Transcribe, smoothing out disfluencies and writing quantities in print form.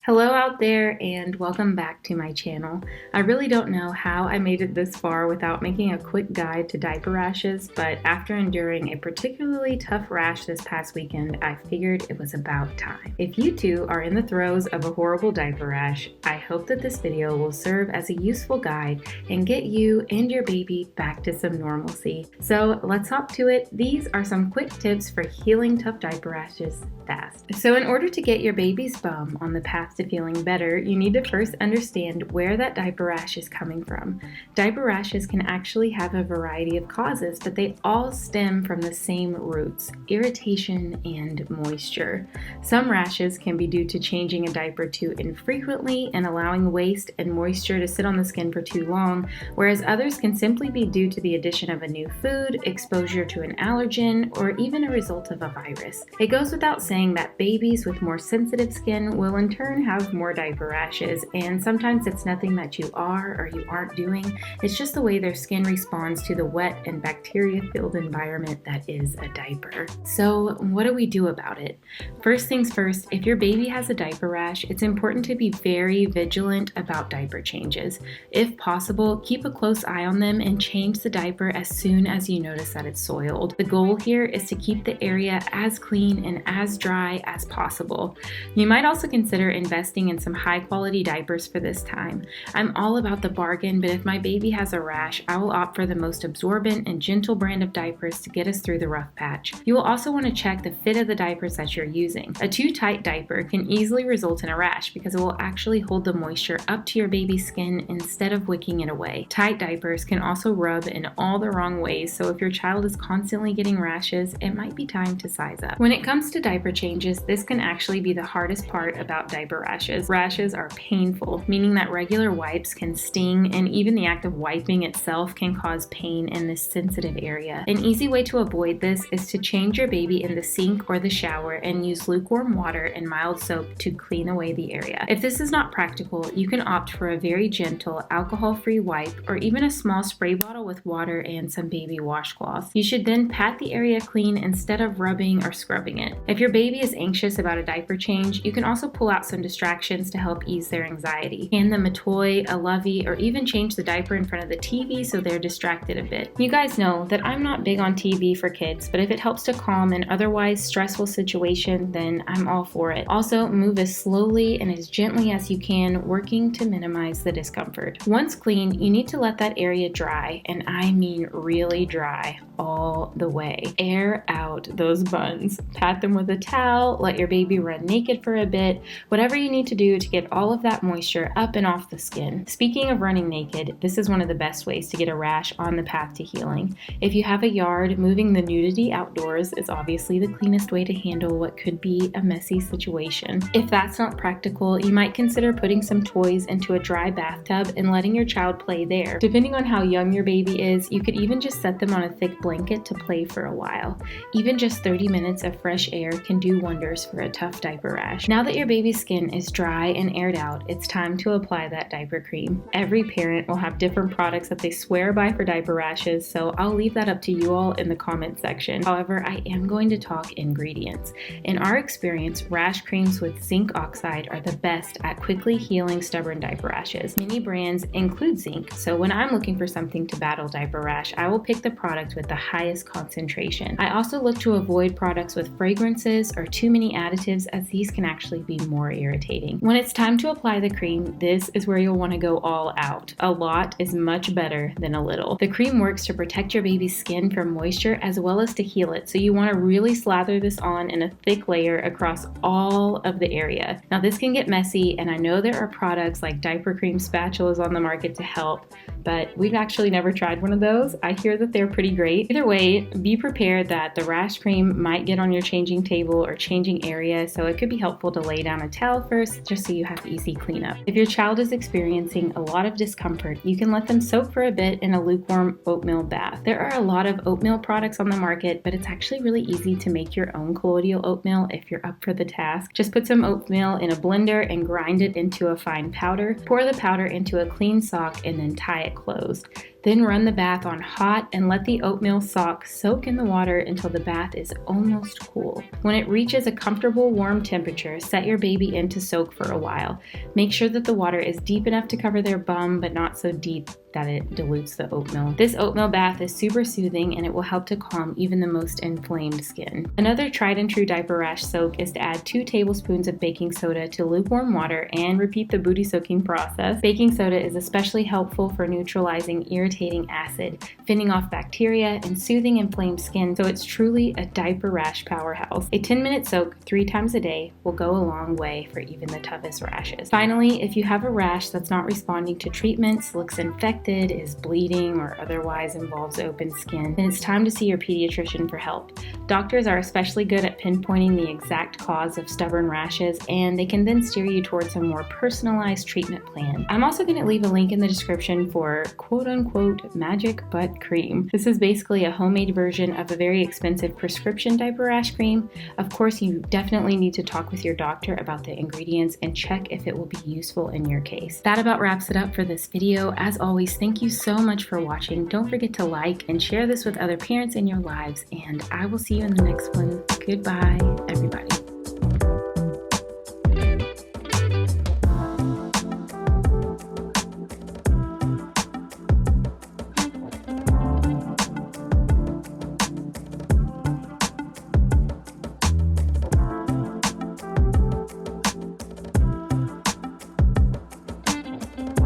Hello out there and welcome back to my channel. I really don't know how I made it this far without making a quick guide to diaper rashes, but after enduring a particularly tough rash this past weekend, I figured it was about time. If you too are in the throes of a horrible diaper rash, I hope that this video will serve as a useful guide and get you and your baby back to some normalcy. So let's hop to it. These are some quick tips for healing tough diaper rashes fast. So in order to get your baby's bum on the path to feeling better, you need to first understand where that diaper rash is coming from. Diaper rashes can actually have a variety of causes, but they all stem from the same roots: irritation and moisture. Some rashes can be due to changing a diaper too infrequently and allowing waste and moisture to sit on the skin for too long, whereas others can simply be due to the addition of a new food, exposure to an allergen, or even a result of a virus. It goes without saying that babies with more sensitive skin will in turn have more diaper rashes, and sometimes it's nothing that you are or you aren't doing. It's just the way their skin responds to the wet and bacteria-filled environment that is a diaper. So what do we do about it? First things first, if your baby has a diaper rash, it's important to be very vigilant about diaper changes. If possible, keep a close eye on them and change the diaper as soon as you notice that it's soiled. The goal here is to keep the area as clean and as dry as possible. You might also consider investing in some high quality diapers for this time. I'm all about the bargain, but if my baby has a rash, I will opt for the most absorbent and gentle brand of diapers to get us through the rough patch. You will also want to check the fit of the diapers that you're using. A too tight diaper can easily result in a rash because it will actually hold the moisture up to your baby's skin instead of wicking it away. Tight diapers can also rub in all the wrong ways, so if your child is constantly getting rashes, it might be time to size up. When it comes to diaper changes, this can actually be the hardest part about diaper rashes. Rashes are painful, meaning that regular wipes can sting, and even the act of wiping itself can cause pain in this sensitive area. An easy way to avoid this is to change your baby in the sink or the shower and use lukewarm water and mild soap to clean away the area. If this is not practical, you can opt for a very gentle, alcohol-free wipe or even a small spray bottle with water and some baby washcloth. You should then pat the area clean instead of rubbing or scrubbing it. If your baby is anxious about a diaper change, you can also pull out some distractions to help ease their anxiety. Hand them a toy, a lovey, or even change the diaper in front of the TV so they're distracted a bit. You guys know that I'm not big on TV for kids, but if it helps to calm an otherwise stressful situation, then I'm all for it. Also, move as slowly and as gently as you can, working to minimize the discomfort. Once clean, you need to let that area dry, and I mean really dry, all the way. Air out those buns. Pat them with a towel, let your baby run naked for a bit, whatever you need to do to get all of that moisture up and off the skin. Speaking of running naked, this is one of the best ways to get a rash on the path to healing. If you have a yard, moving the nudity outdoors is obviously the cleanest way to handle what could be a messy situation. If that's not practical, you might consider putting some toys into a dry bathtub and letting your child play there. Depending on how young your baby is, you could even just set them on a thick blanket to play for a while. Even just 30 minutes of fresh air can do wonders for a tough diaper rash. Now that your baby's skin is dry and aired out, it's time to apply that diaper cream. Every parent will have different products that they swear by for diaper rashes, so I'll leave that up to you all in the comment section. However, I am going to talk ingredients. In our experience, rash creams with zinc oxide are the best at quickly healing stubborn diaper rashes. Many brands include zinc, so when I'm looking for something to battle diaper rash, I will pick the product with the highest concentration. I also look to avoid products with fragrances or too many additives, as these can actually be more irritating. When it's time to apply the cream, this is where you'll want to go all out. A lot is much better than a little. The cream works to protect your baby's skin from moisture as well as to heal it, so you want to really slather this on in a thick layer across all of the area. Now this can get messy, and I know there are products like diaper cream spatulas on the market to help, but we've actually never tried one of those. I hear that they're pretty great. Either way, be prepared that the rash cream might get on your changing table or changing area, so it could be helpful to lay down a towel first just so you have easy cleanup. If your child is experiencing a lot of discomfort, you can let them soak for a bit in a lukewarm oatmeal bath. There are a lot of oatmeal products on the market, but it's actually really easy to make your own colloidal oatmeal if you're up for the task. Just put some oatmeal in a blender and grind it into a fine powder. Pour the powder into a clean sock and then tie it closed. Then run the bath on hot and let the oatmeal sock soak in the water until the bath is almost cool. When it reaches a comfortable warm temperature, set your baby in to soak for a while. Make sure that the water is deep enough to cover their bum, but not so deep that it dilutes the oatmeal. This oatmeal bath is super soothing and it will help to calm even the most inflamed skin. Another tried and true diaper rash soak is to add 2 tablespoons of baking soda to lukewarm water and repeat the booty soaking process. Baking soda is especially helpful for neutralizing irritating acid, fending off bacteria, and soothing inflamed skin, so it's truly a diaper rash powerhouse. A 10-minute soak 3 times a day will go a long way for even the toughest rashes. Finally, if you have a rash that's not responding to treatments, looks infected, is bleeding, or otherwise involves open skin, then it's time to see your pediatrician for help. Doctors are especially good at pinpointing the exact cause of stubborn rashes, and they can then steer you towards a more personalized treatment plan. I'm also going to leave a link in the description for quote-unquote magic butt cream. This is basically a homemade version of a very expensive prescription diaper rash cream. Of course, you definitely need to talk with your doctor about the ingredients and check if it will be useful in your case. That about wraps it up for this video. As always, thank you so much for watching. Don't forget to like and share this with other parents in your lives, and I will see you in the next one. Goodbye, everybody.